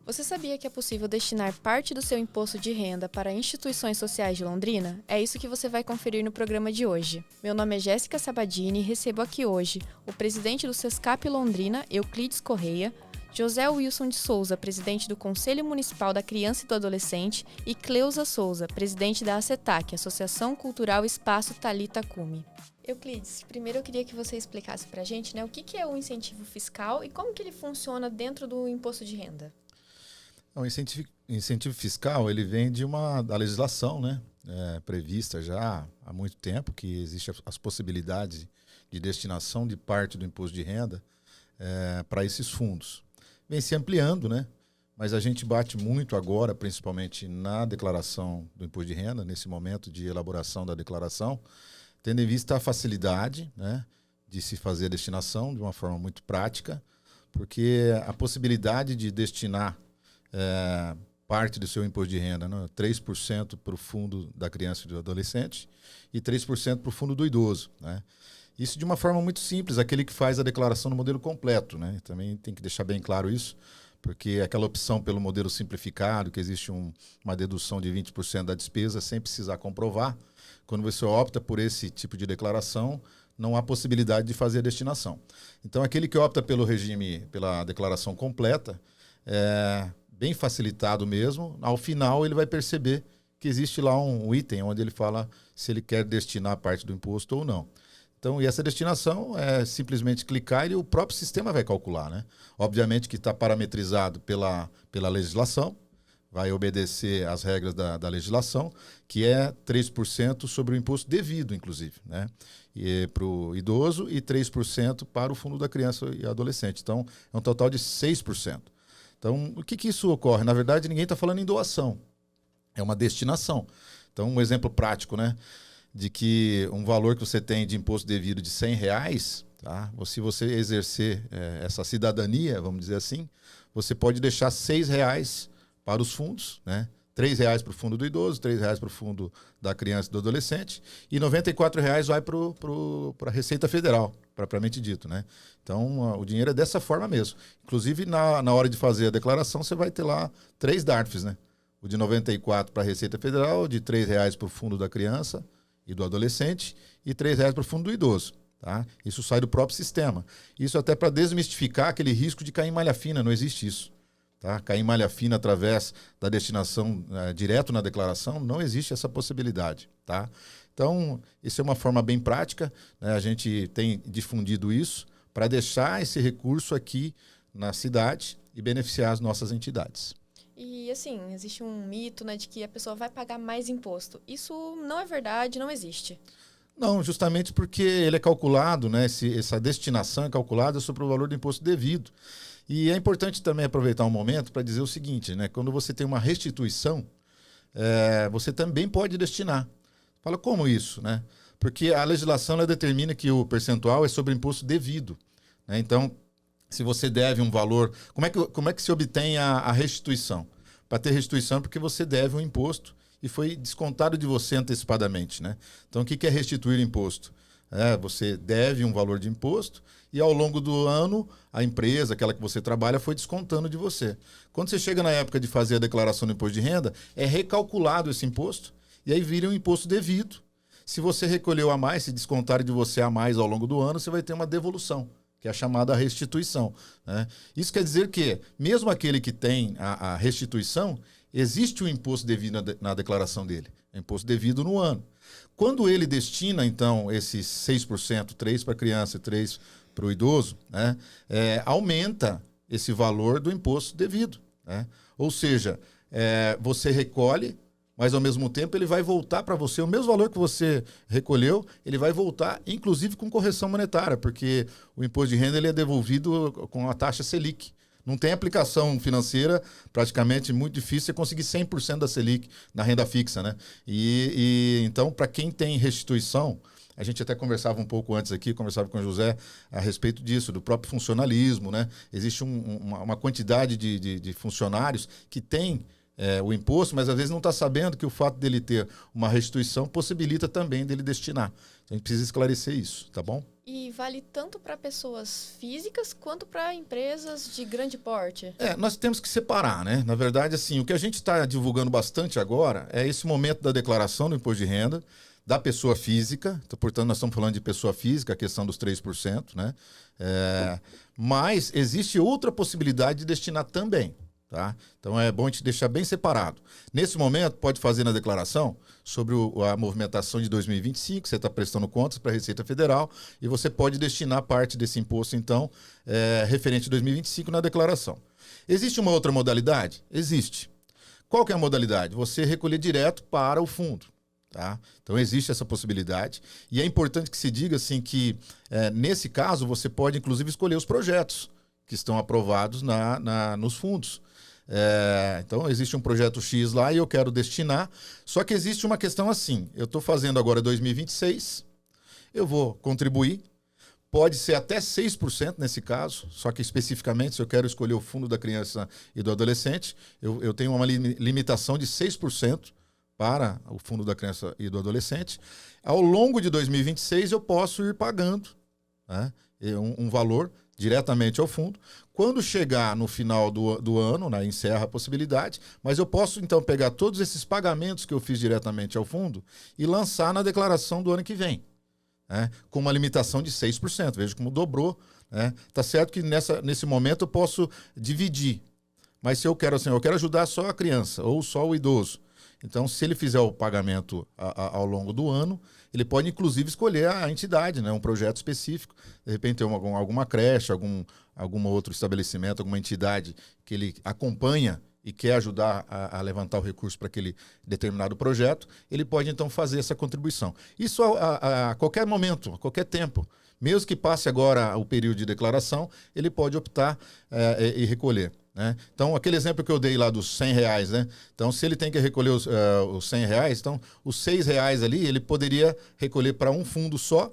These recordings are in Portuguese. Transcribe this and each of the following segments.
Você sabia que é possível destinar parte do seu imposto de renda para instituições sociais de Londrina? É isso que você vai conferir no programa de hoje. Meu nome é Jéssica Sabadini e recebo aqui hoje o presidente do Sescap Londrina, Euclides Correia, José Wilson de Souza, presidente do Conselho Municipal da Criança e do Adolescente, e Cleusa Souza, presidente da ACETAC, Associação Cultural Espaço Thalita Cume. Euclides, primeiro eu queria que você explicasse para a gente, o que é o incentivo fiscal e como que ele funciona dentro do imposto de renda. O incentivo fiscal ele vem da legislação, prevista já há muito tempo, que existe as possibilidades de destinação de parte do imposto de renda para esses fundos. Vem se ampliando, mas a gente bate muito agora, principalmente na declaração do imposto de renda, nesse momento de elaboração da declaração, tendo em vista a facilidade de se fazer a destinação de uma forma muito prática, porque a possibilidade de destinar parte do seu imposto de renda, 3% para o fundo da criança e do adolescente e 3% para o fundo do idoso. Isso de uma forma muito simples, aquele que faz a declaração no modelo completo. Também tem que deixar bem claro isso, porque aquela opção pelo modelo simplificado, que existe uma dedução de 20% da despesa sem precisar comprovar, quando você opta por esse tipo de declaração, não há possibilidade de fazer a destinação. Então, aquele que opta pelo regime, pela declaração completa, bem facilitado mesmo, ao final ele vai perceber que existe lá um item onde ele fala se ele quer destinar parte do imposto ou não. Então, e essa destinação é simplesmente clicar e o próprio sistema vai calcular. Obviamente que está parametrizado pela legislação, vai obedecer às regras da legislação, que é 3% sobre o imposto devido, inclusive, para o idoso e 3% para o fundo da criança e adolescente. Então, é um total de 6%. Então, o que isso ocorre? Na verdade, ninguém está falando em doação. É uma destinação. Então, um exemplo prático, de que um valor que você tem de imposto devido de R$100, se você exercer essa cidadania, vamos dizer assim, você pode deixar R$6 para os fundos, R$3 para o fundo do idoso, R$3 para o fundo da criança e do adolescente e R$94 vai para a Receita Federal, propriamente dito. Então, o dinheiro é dessa forma mesmo. Inclusive, na hora de fazer a declaração, você vai ter lá 3 DARFs, O de 94 para a Receita Federal, de R$3 para o fundo da criança e do adolescente e R$3 para o fundo do idoso. Isso sai do próprio sistema. Isso até para desmistificar aquele risco de cair em malha fina, não existe isso. Cair em malha fina através da destinação direto na declaração, não existe essa possibilidade. Então, isso é uma forma bem prática, a gente tem difundido isso para deixar esse recurso aqui na cidade e beneficiar as nossas entidades. E assim, existe um mito de que a pessoa vai pagar mais imposto. Isso não é verdade, não existe. Não, justamente porque ele é calculado, essa destinação é calculada sobre o valor do imposto devido. E é importante também aproveitar um momento para dizer o seguinte, quando você tem uma restituição, você também pode destinar. Fala, como isso? Porque a legislação ela determina que o percentual é sobre imposto devido. Então, se você deve um valor... Como é que se obtém a restituição? Para ter restituição, porque você deve um imposto e foi descontado de você antecipadamente. Então, o que é restituir imposto? Você deve um valor de imposto e ao longo do ano a empresa, aquela que você trabalha, foi descontando de você. Quando você chega na época de fazer a declaração do imposto de renda, é recalculado esse imposto e aí vira um imposto devido. Se você recolheu a mais, se descontarem de você a mais ao longo do ano, você vai ter uma devolução, que é a chamada restituição. Isso quer dizer que, mesmo aquele que tem a restituição, existe o imposto devido na declaração dele. É imposto devido no ano. Quando ele destina, então, esses 6%, 3% para a criança e 3% para o idoso, aumenta esse valor do imposto devido. Ou seja, você recolhe, mas ao mesmo tempo ele vai voltar para você, o mesmo valor que você recolheu, ele vai voltar, inclusive com correção monetária, porque o imposto de renda ele é devolvido com a taxa Selic. Não tem aplicação financeira, praticamente muito difícil você conseguir 100% da Selic na renda fixa. Então, para quem tem restituição, a gente até conversava um pouco antes aqui, conversava com o José a respeito disso, do próprio funcionalismo. Existe uma quantidade de funcionários que tem o imposto, mas às vezes não está sabendo que o fato dele ter uma restituição possibilita também dele destinar. A gente precisa esclarecer isso, tá bom? E vale tanto para pessoas físicas quanto para empresas de grande porte? Nós temos que separar, né? Na verdade, assim, o que a gente está divulgando bastante agora é esse momento da declaração do imposto de renda da pessoa física. Então, portanto, nós estamos falando de pessoa física, a questão dos 3%, né? Mas existe outra possibilidade de destinar também. Tá? Então é bom a gente deixar bem separado. Nesse momento, pode fazer na declaração sobre a movimentação de 2025, você está prestando contas para a Receita Federal e você pode destinar parte desse imposto, então, referente a 2025 na declaração. Existe uma outra modalidade? Existe. Qual que é a modalidade? Você recolher direto para o fundo. Tá? Então existe essa possibilidade e é importante que se diga assim, que nesse caso você pode inclusive escolher os projetos que estão aprovados nos fundos. Então existe um projeto X lá e eu quero destinar, só que existe uma questão assim, eu estou fazendo agora 2026, eu vou contribuir, pode ser até 6% nesse caso, só que especificamente se eu quero escolher o fundo da criança e do adolescente, eu tenho uma limitação de 6% para o fundo da criança e do adolescente. Ao longo de 2026 eu posso ir pagando, né, um valor diretamente ao fundo. Quando chegar no final do ano, né, encerra a possibilidade, mas eu posso então pegar todos esses pagamentos que eu fiz diretamente ao fundo e lançar na declaração do ano que vem, né, com uma limitação de 6%. Veja como dobrou. Né? Tá certo que nesse momento eu posso dividir, mas se eu quero assim, eu quero ajudar só a criança ou só o idoso. Então, se ele fizer o pagamento ao longo do ano, ele pode, inclusive, escolher a entidade, né? Um projeto específico. De repente, tem alguma creche, algum outro estabelecimento, alguma entidade que ele acompanha e quer ajudar a levantar o recurso para aquele determinado projeto, ele pode, então, fazer essa contribuição. Isso a qualquer momento, a qualquer tempo. Mesmo que passe agora o período de declaração, ele pode optar e recolher. Né? Então, aquele exemplo que eu dei lá dos R$100, né? Então, se ele tem que recolher os R$100, então os R$6 ali, ele poderia recolher para um fundo só,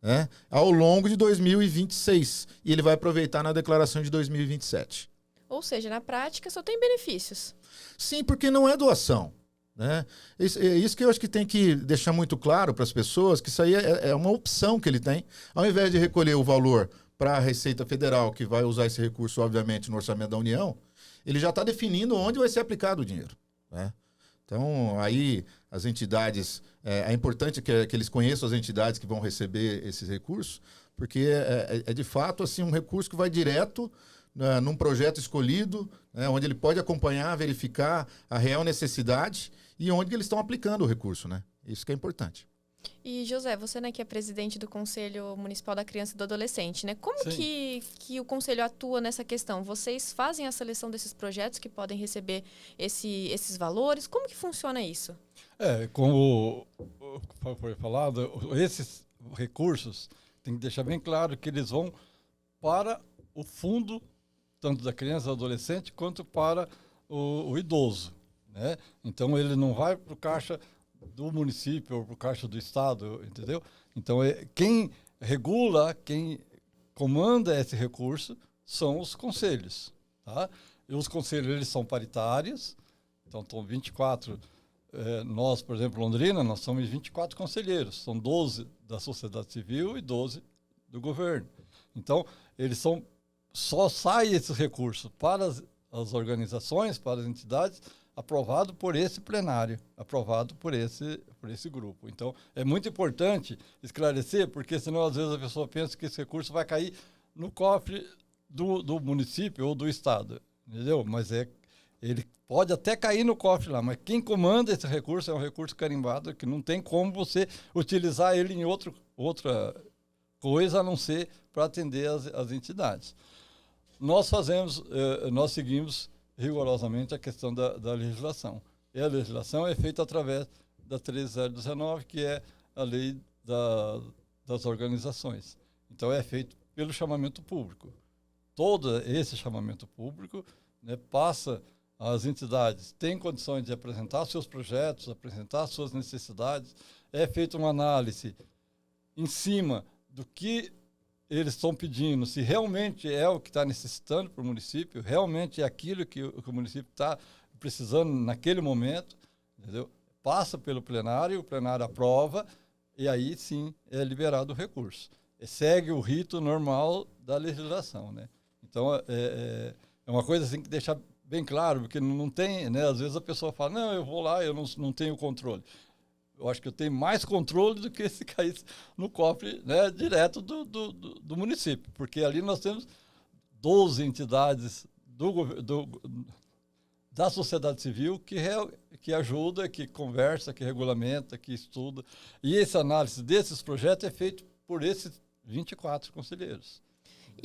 né? Ao longo de 2026. E ele vai aproveitar na declaração de 2027. Ou seja, na prática só tem benefícios. Sim, porque não é doação. Né? Isso que eu acho que tem que deixar muito claro para as pessoas, que isso aí é uma opção que ele tem. Ao invés de recolher o valor para a Receita Federal, que vai usar esse recurso, obviamente, no orçamento da União, ele já está definindo onde vai ser aplicado o dinheiro. Né? Então, aí, as entidades, é importante que eles conheçam as entidades que vão receber esses recursos, porque de fato, assim, um recurso que vai direto num projeto escolhido, né, onde ele pode acompanhar, verificar a real necessidade e onde eles estão aplicando o recurso. Né? Isso que é importante. E, José, você, né, que é presidente do Conselho Municipal da Criança e do Adolescente, né? Como que o Conselho atua nessa questão? Vocês fazem a seleção desses projetos que podem receber esses valores? Como que funciona isso? Como foi falado, esses recursos, tem que deixar bem claro que eles vão para o fundo, tanto da criança e do adolescente, quanto para o idoso. Né? Então, ele não vai para o caixa do município ou para o caixa do estado, entendeu? Então, quem regula, quem comanda esse recurso são os conselhos. Tá? E os conselhos, eles são paritários, então estão 24. Nós, por exemplo, Londrina, nós somos 24 conselheiros, são 12 da sociedade civil e 12 do governo. Então, só sai esse recurso para as organizações, para as entidades, aprovado por esse plenário, aprovado por esse grupo. Então, é muito importante esclarecer, porque senão, às vezes, a pessoa pensa que esse recurso vai cair no cofre do município ou do estado, entendeu? Mas ele pode até cair no cofre lá, mas quem comanda esse recurso é um recurso carimbado, que não tem como você utilizar ele em outra coisa, a não ser para atender as entidades. Nós seguimos rigorosamente a questão da legislação. E a legislação é feita através da 13019, que é a lei das organizações. Então, é feito pelo chamamento público. Todo esse chamamento público, né, passa às entidades, tem condições de apresentar seus projetos, apresentar suas necessidades, é feita uma análise em cima do que eles estão pedindo, se realmente é o que está necessitando para o município, realmente é aquilo que o município está precisando naquele momento, entendeu? Passa pelo plenário, o plenário aprova, e aí sim é liberado o recurso. segue o rito normal da legislação, né? Então, é uma coisa assim que deixar bem claro, porque não tem, né? Às vezes a pessoa fala, não, eu vou lá, eu não tenho controle. Eu acho que eu tenho mais controle do que se caísse no cofre, né, direto do município, porque ali nós temos 12 entidades da sociedade civil que ajuda, que conversa, que regulamenta, que estuda. E essa análise desses projetos é feita por esses 24 conselheiros.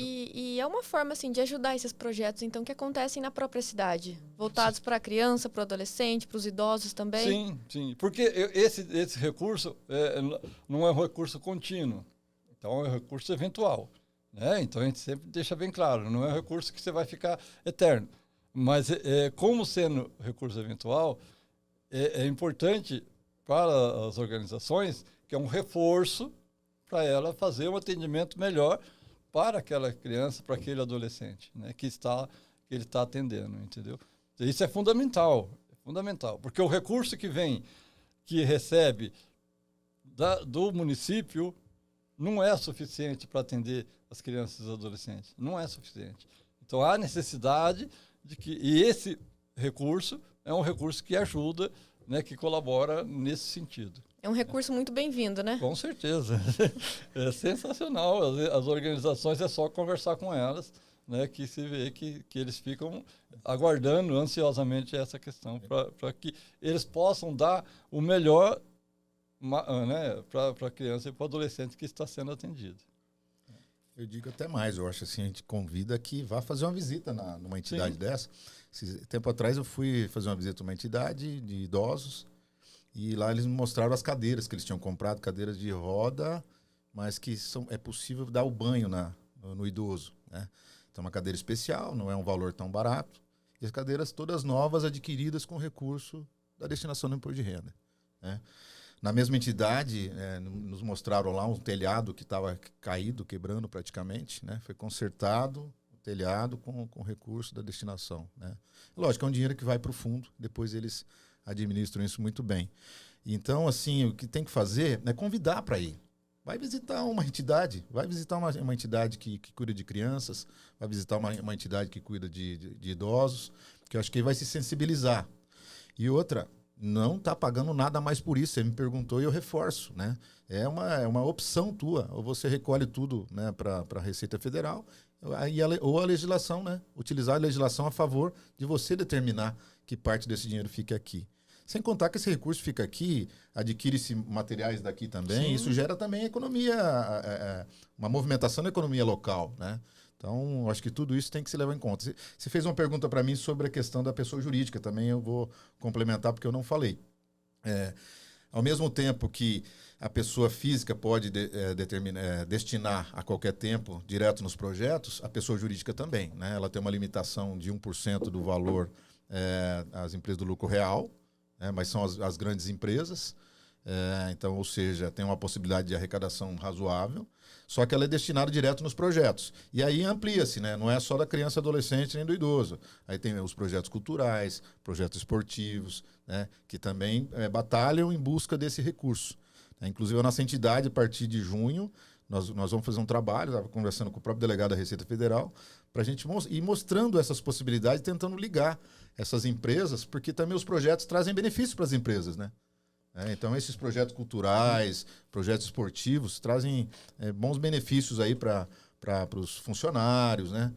E é uma forma assim, de ajudar esses projetos então, que acontecem na própria cidade, voltados para a criança, para o adolescente, para os idosos também? Sim, sim. Porque esse recurso não é um recurso contínuo, então é um recurso eventual. Né? Então a gente sempre deixa bem claro, não é um recurso que você vai ficar eterno. Mas como sendo recurso eventual, é importante para as organizações que é um reforço para ela fazer um atendimento melhor para aquela criança, para aquele adolescente, né, que ele está atendendo, entendeu? Isso é fundamental, porque o recurso que recebe do município não é suficiente para atender as crianças e os adolescentes, não é suficiente. Então há necessidade e esse recurso é um recurso que ajuda, né, que colabora nesse sentido. É um recurso muito bem-vindo, né? Com certeza. É sensacional. As organizações é só conversar com elas, né, que se vê que eles ficam aguardando ansiosamente essa questão para que eles possam dar o melhor, né, para a criança e para o adolescente que está sendo atendido. Eu digo até mais, eu acho assim, a gente convida que vá fazer uma visita numa entidade dessa. Tempo atrás eu fui fazer uma visita numa entidade de idosos e lá eles me mostraram as cadeiras que eles tinham comprado, cadeiras de roda, mas que é possível dar o banho no idoso, né? Então uma cadeira especial, não é um valor tão barato, e as cadeiras todas novas adquiridas com recurso da destinação do imposto de renda, né? Na mesma entidade, nos mostraram lá um telhado que estava caído, quebrando praticamente, né? Foi consertado o telhado com recurso da destinação, né? Lógico, é um dinheiro que vai para o fundo, depois eles administram isso muito bem. Então, assim, o que tem que fazer é convidar para ir. Vai visitar uma entidade, uma entidade que cuida de crianças, vai visitar uma entidade que cuida de idosos, que eu acho que vai se sensibilizar. E outra, não está pagando nada mais por isso. Você me perguntou e eu reforço, né? É uma opção tua. Ou você recolhe tudo, né, para a Receita Federal, ou a legislação, né? Utilizar a legislação a favor de você determinar que parte desse dinheiro fique aqui. Sem contar que esse recurso fica aqui, adquire-se materiais daqui também, isso gera também economia, uma movimentação da economia local, né? Então, acho que tudo isso tem que se levar em conta. Você fez uma pergunta para mim sobre a questão da pessoa jurídica, também eu vou complementar porque eu não falei. Ao mesmo tempo que a pessoa física pode destinar a qualquer tempo direto nos projetos, a pessoa jurídica também, né? Ela tem uma limitação de 1% do valor às empresas do lucro real, mas são as grandes empresas. Então, ou seja, tem uma possibilidade de arrecadação razoável, só que ela é destinada direto nos projetos. E aí amplia-se, né? Não é só da criança, adolescente nem do idoso. Aí tem os projetos culturais, projetos esportivos, né? Que também batalham em busca desse recurso. Inclusive, a nossa entidade, a partir de junho, nós vamos fazer um trabalho, estava conversando com o próprio delegado da Receita Federal, para a gente ir mostrando essas possibilidades, tentando ligar essas empresas, porque também os projetos trazem benefícios para as empresas, né? Então, esses projetos culturais, projetos esportivos, trazem bons benefícios aí para os funcionários, né?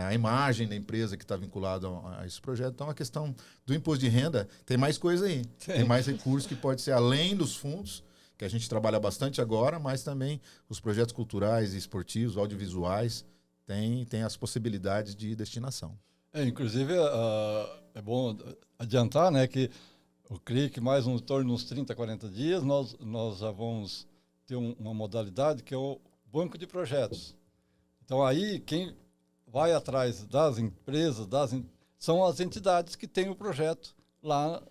A imagem da empresa que está vinculada a esse projeto. Então, a questão do imposto de renda, tem mais coisa aí. Tem mais recursos que pode ser além dos fundos, que a gente trabalha bastante agora, mas também os projetos culturais e esportivos, audiovisuais, tem as possibilidades de destinação. Inclusive, é bom adiantar, né, que o CRIC, mais em torno de uns 30, 40 dias, nós já vamos ter uma modalidade que é o banco de projetos. Então, aí, quem vai atrás das empresas, são as entidades que têm o projeto lá.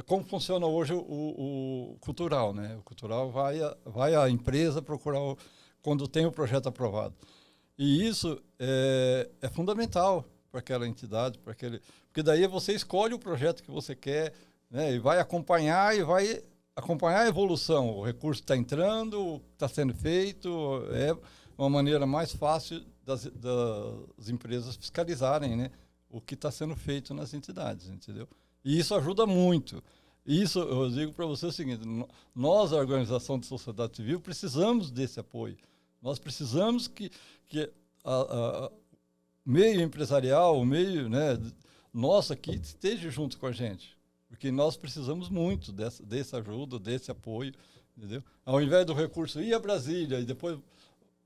Como funciona hoje o cultural, né? O cultural vai à empresa procurar quando tem o projeto aprovado. E isso é fundamental para aquela entidade, porque daí você escolhe o projeto que você quer, né? E vai acompanhar e vai acompanhar a evolução, o recurso está entrando, está sendo feito, é uma maneira mais fácil das empresas fiscalizarem, né, o que está sendo feito nas entidades, entendeu? E isso ajuda muito. Isso, eu digo para você o seguinte, nós, a organização de sociedade civil, precisamos desse apoio. Nós precisamos que o meio empresarial, o meio, né, nosso aqui esteja junto com a gente. Porque nós precisamos muito dessa ajuda, desse apoio, entendeu? Ao invés do recurso ir a Brasília e depois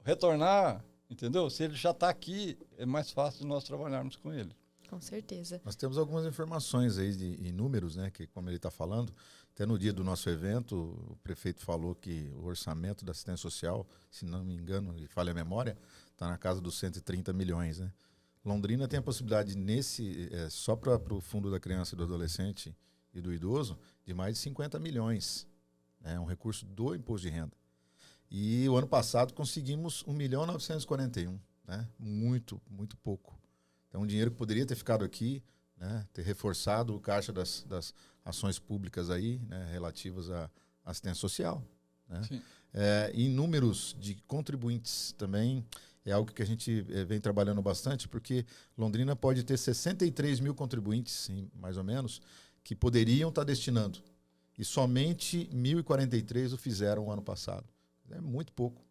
retornar, entendeu? Se ele já está aqui, é mais fácil nós trabalharmos com ele. Com certeza. Nós temos algumas informações aí em números, né? Que, como ele está falando, até no dia do nosso evento, o prefeito falou que o orçamento da assistência social, se não me engano, e falha a memória, está na casa dos 130 milhões, né? Londrina tem a possibilidade, só para o Fundo da Criança e do Adolescente e do Idoso, de mais de 50 milhões. É um recurso do imposto de renda. E o ano passado conseguimos 1.941.000, né? Muito, muito pouco. Então, um dinheiro que poderia ter ficado aqui, né, ter reforçado o caixa das ações públicas aí, né, relativas à assistência social. Né? Em números de contribuintes também é algo que a gente vem trabalhando bastante, porque Londrina pode ter 63 mil contribuintes, mais ou menos, que poderiam estar destinando. E somente 1.043 o fizeram o ano passado. É muito pouco.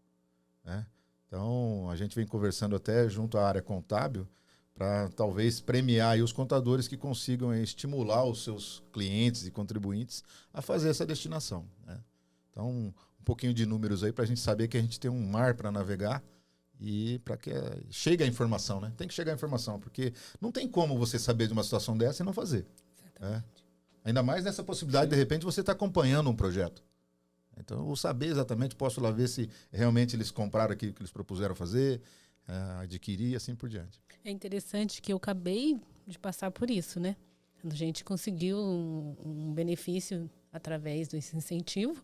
Né? Então, a gente vem conversando até junto à área contábil, para talvez premiar aí os contadores que consigam estimular os seus clientes e contribuintes a fazer essa destinação. Né? Então, um pouquinho de números aí para a gente saber que a gente tem um mar para navegar e para que chegue a informação. Né? Tem que chegar a informação, porque não tem como você saber de uma situação dessa e não fazer. Né? Ainda mais nessa possibilidade, de repente, você está acompanhando um projeto. Então, eu saber exatamente, posso lá ver se realmente eles compraram aquilo que eles propuseram fazer, adquirir e assim por diante. É interessante que eu acabei de passar por isso, né? A gente conseguiu um benefício através desse incentivo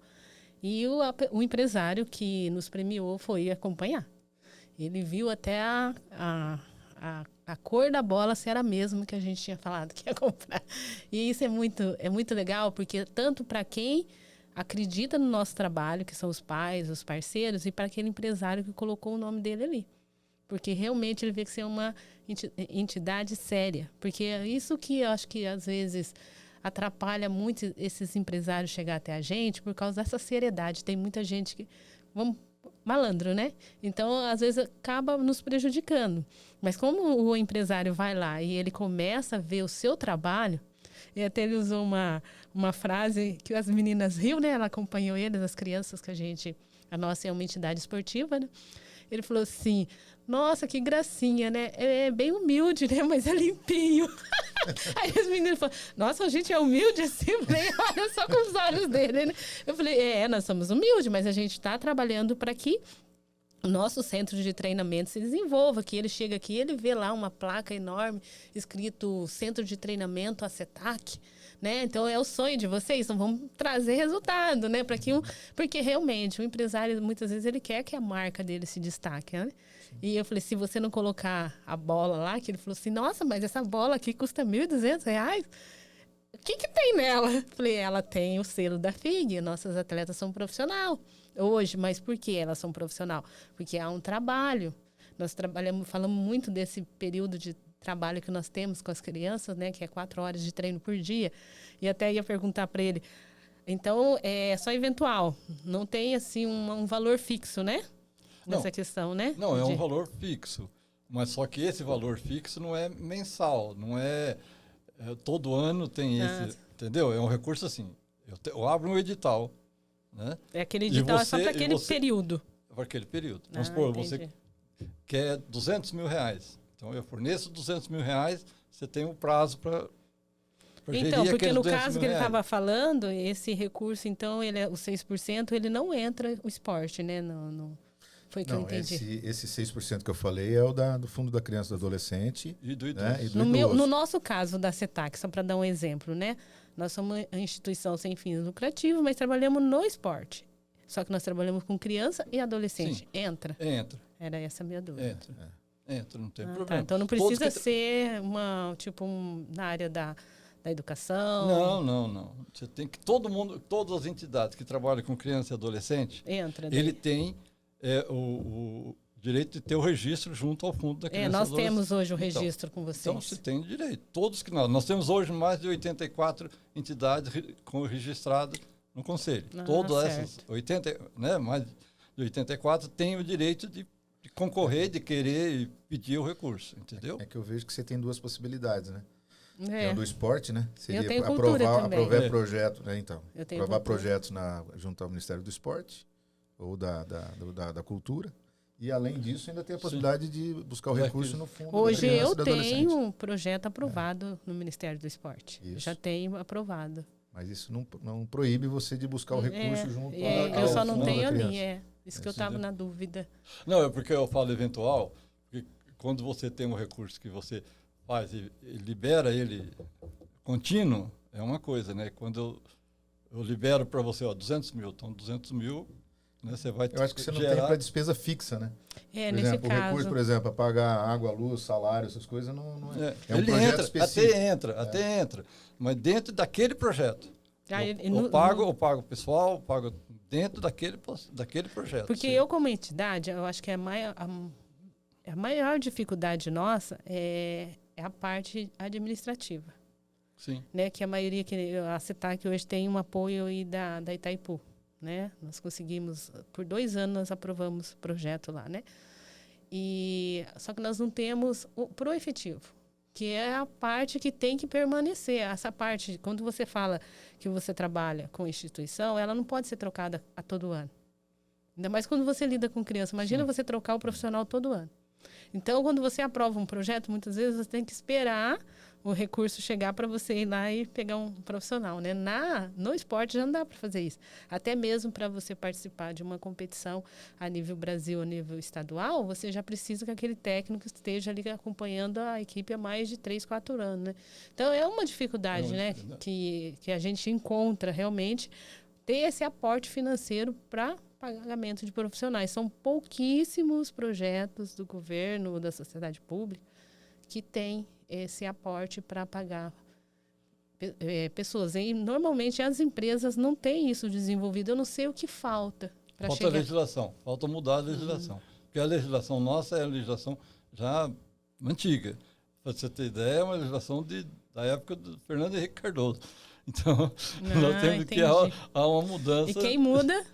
e o empresário que nos premiou foi acompanhar. Ele viu até a cor da bola se era a mesma que a gente tinha falado que ia comprar. E isso é muito legal, porque tanto para quem acredita no nosso trabalho, que são os pais, os parceiros, e para aquele empresário que colocou o nome dele ali. Porque realmente ele vê que você é uma entidade séria. Porque é isso que eu acho que às vezes atrapalha muito esses empresários chegar até a gente, por causa dessa seriedade. Tem muita gente que... malandro, né? Então, às vezes, acaba nos prejudicando. Mas como o empresário vai lá e ele começa a ver o seu trabalho, e até ele usou uma frase que as meninas riam, né? Ela acompanhou eles, as crianças a nossa é uma entidade esportiva, né? Ele falou assim, nossa, que gracinha, né? É bem humilde, né? Mas é limpinho. Aí as meninas falaram, nossa, a gente é humilde assim? Eu falei, olha só com os olhos dele, né? Eu falei, nós somos humildes, mas a gente está trabalhando para que o nosso centro de treinamento se desenvolva, que ele chega aqui, ele vê lá uma placa enorme escrito Centro de Treinamento ACETAC, né? Então é o sonho de vocês, então vamos trazer resultado, né? Porque realmente o empresário muitas vezes ele quer que a marca dele se destaque, né? E eu falei, se você não colocar a bola lá, que ele falou assim, nossa, mas essa bola aqui custa R$1.200, o que tem nela? Eu falei, ela tem o selo da FIG, nossas atletas são profissional hoje, mas por que elas são profissional? Porque há um trabalho, nós falamos muito desse período de trabalho que nós temos com as crianças, né, que é 4 horas de treino por dia, e até ia perguntar para ele, então é só eventual, não tem assim um valor fixo, né? Nessa questão, né? Não, é um valor fixo, mas só que esse valor fixo não é mensal, não é todo ano tem esse, entendeu? É um recurso assim, eu abro um edital, né? É aquele edital só para aquele período. Para aquele período. Vamos supor, você quer R$200 mil. Então, eu forneço R$200 mil, você tem um prazo para gerir. Então, porque no caso que ele R$200 mil. estava falando, esse recurso, então, o 6%, ele não entra o esporte, né? Foi que eu entendi. Esse 6% que eu falei é o do Fundo da Criança e do Adolescente. E do idoso. Né? E do idoso. No nosso caso da CETAC, só para dar um exemplo, né? Nós somos uma instituição sem fins lucrativos, mas trabalhamos no esporte. Só que nós trabalhamos com criança e adolescente. Sim. Entra? Entra. Era essa a minha dúvida. Entra, não tem problema. Tá. Então não precisa ser na área da da educação? Não. Você tem que todas as entidades que trabalham com criança e adolescente, ele tem o direito de ter o registro junto ao fundo da criança e nós adolescente. temos hoje o registro com vocês. Então, você tem direito. Todos que nós temos hoje mais de 84 entidades registradas no Conselho. Todas essas 80, né, mais de 84 têm o direito de concorrer, de querer e pedir o recurso, entendeu? É que eu vejo que você tem duas possibilidades, né? É. Tem o do esporte, né? Seria Eu tenho cultura também. aprovar projeto, né? Então, Eu tenho aprovar cultura. projetos junto ao Ministério do Esporte ou da Cultura. E, além disso, ainda tem a possibilidade de buscar o recurso no fundo da Hoje criança eu e do adolescente. tenho um projeto aprovado no Ministério do Esporte. Isso. Já tenho aprovado. Mas isso não proíbe você de buscar o recurso junto Eu só não fundo da tenho criança. ali, isso que eu estava na dúvida. Não, é porque eu falo eventual, porque quando você tem um recurso que você faz e libera ele contínuo, é uma coisa, né? Quando eu libero para você, 200 mil, então 200 mil, né, você vai Eu acho que você não tem gerar... para despesa fixa, né? Por Nesse exemplo, o caso. recurso, por exemplo, para pagar água, luz, salário, essas coisas, não é. É um ele projeto entra, específico. até entra, mas dentro daquele projeto. Eu pago o pessoal, eu pago dentro daquele projeto. Porque eu, como entidade, eu acho que a maior dificuldade nossa é a parte administrativa. Sim. Né? Que a maioria, a CETAC hoje tem um apoio aí da Itaipu. Né? Nós conseguimos, por 2 anos, nós aprovamos o projeto lá. Né? Só que nós não temos o proefetivo, que é a parte que tem que permanecer. Essa parte, quando você fala que você trabalha com instituição, ela não pode ser trocada a todo ano. Ainda mais quando você lida com criança. Imagina você trocar o profissional todo ano. Então, quando você aprova um projeto, muitas vezes você tem que esperar o recurso chegar para você ir lá e pegar um profissional. Né? No esporte já não dá para fazer isso. Até mesmo para você participar de uma competição a nível Brasil, a nível estadual, você já precisa que aquele técnico esteja ali acompanhando a equipe há mais de 3, 4 anos. Né? Então, é uma dificuldade, né? que a gente encontra realmente ter esse aporte financeiro para pagamento de profissionais. São pouquíssimos projetos do governo, da sociedade pública, que têm esse aporte para pagar pessoas. E, normalmente, as empresas não têm isso desenvolvido. Eu não sei o que falta para chegar. Falta legislação, falta mudar a legislação. Porque a legislação nossa é a legislação já antiga. Para você ter ideia, é uma legislação da época do Fernando Henrique Cardoso. Então, nós temos que há uma mudança. E quem muda?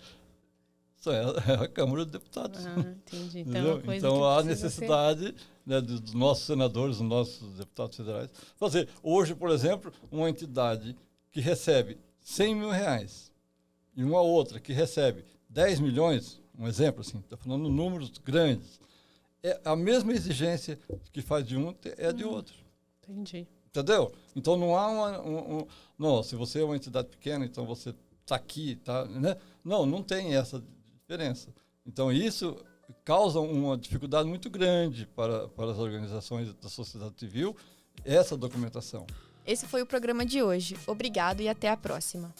É a Câmara dos Deputados. Entendi. Então há necessidade, né, dos nossos senadores, dos nossos deputados federais, fazer. Hoje, por exemplo, uma entidade que recebe 100 mil reais e uma outra que recebe 10 milhões, um exemplo assim, está falando números grandes, é a mesma exigência que faz de um é de outro. Entendi. Entendeu? Então não há não, se você é uma entidade pequena, então você está aqui, tá, né? Não tem essa diferença. Então isso causa uma dificuldade muito grande para as organizações da sociedade civil, essa documentação. Esse foi o programa de hoje. Obrigado e até a próxima.